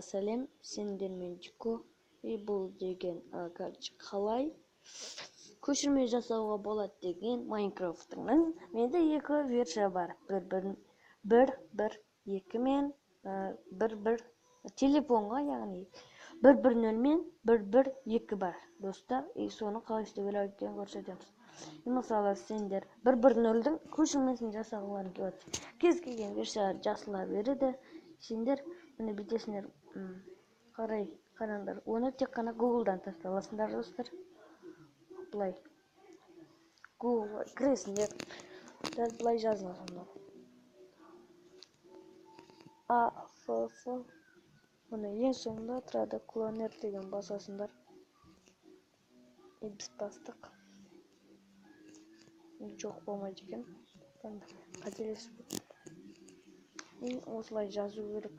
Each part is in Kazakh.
сәлем, сендер мен Дико. Бұл деген қалай көшірме жасауға болады деген Майнкрафттың менде екі версия бар. 1.1.2 мен 1.1 телефонға, яғни 1.1.0 мен 1.1.2 бар, достар. Соны қалай істеуге екенін көрсетеміз. Мысалы, сендер 1.1.0-дің көшірмесін жасағыларың келеді. Кез келген версия жасыла береді. Сендер міне бүйтесіңдер, қараңдар. Оны тек қана Google-дан таста аласыңдар, достар. Былай Google кіресіңдер, дәл былай жазыласыңдар. AFF. Оны ең соңында тұрады, клонер деген басасыңдар. Біз бастық. Жоқ болмайды екен. Қателесіп. Осылай жазу керек.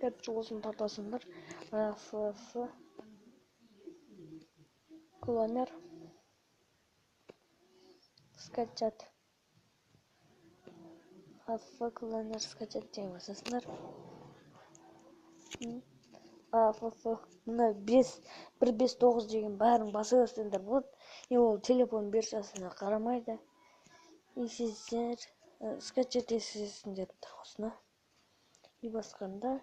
Осыны тартасыңдар. AFF. Клонер. Скачать. AFF клонер скачать деген басасыңдар. AFF. Мына 1.5.9 деген бәрін баса берсеңдер болады. Ол телефон версиясына қарамайды. Сіздер скачать етесіңдер осыны. Басқанда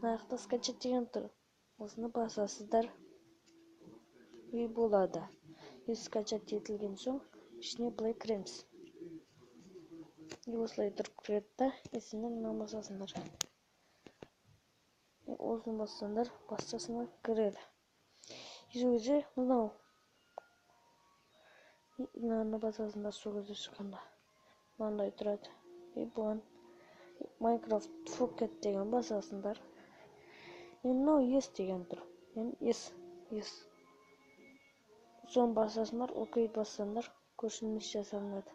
мына скачать деген тұр. Осыны басасыздар. Болады. Скачать етілген соң ішіне былай кіреміз. Осылай тұрып кіреді да, сендер мына басасыңдар. Осыны бассаңдар, бассасына кіреді. Сол кезде мынау. Мынаны басасыңдар, сол кезде шыққанда. Мынандай тұрады. Бұған Minecraft Pocket деген басасыңдар. Мынау yes деген тұр. Yes. Соны басасыңдар, окей бассаңдар, көшірмесі жасалынады.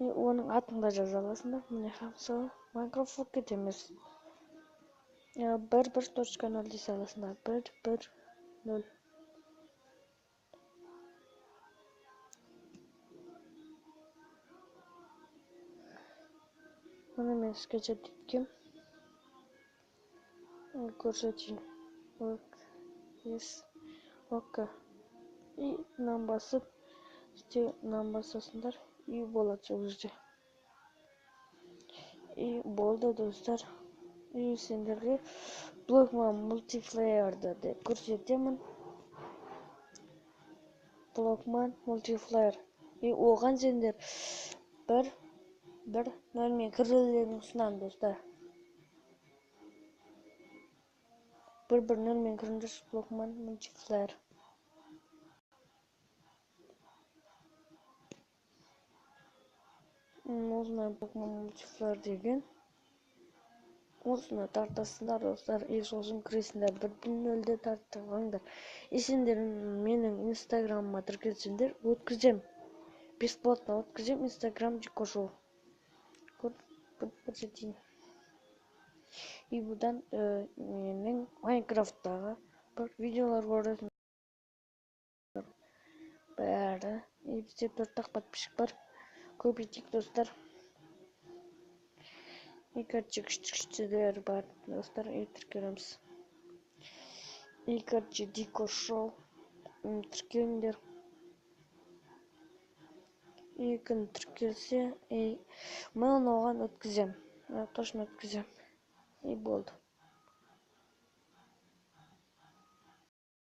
Оның атын да жаза аласыңдар. Міне мысалы Minecraft Pocket емес. 1.1.0 дей саласыңдар. 1.1.0. Оны мен скачать еткем. Көрсетейін. Yes. Окей. Мынаны басып, мынаны басасыңдар. Болады сол жерде. Болды, достар. Сендерге Blockman Multiplayer-ды деп көрсетемін. Blockman Multiplayer. Оған сендер 1.1.0 мен кірулерін ұсынамын, достар. 1.1.0 мен кіріңдер Blockman Multiplayer. Осыны Blockman Multiplayer деген. Осыны тартасыңдар, достар. Сосын кіресіңдер 1.1.0-де тарттыңдар. Сендер менің Инстаграмыма тіркелсеңдер, өткізем. Бесплатно өткізем Instagram Дико Шоу. Көрсетейін. Бұдан менің Майнкрафттағы бір видеолар көресіңдер. Бәрі. Бізде 4 подписчик бар. Көбейтейік, достар. Күшті-күштілер бар, достар. Тіркелеміз. Дико Шоу. Тіркеліңдер. Күн тіркелсе, мен оған өткізем. Точно өткізем. Болды.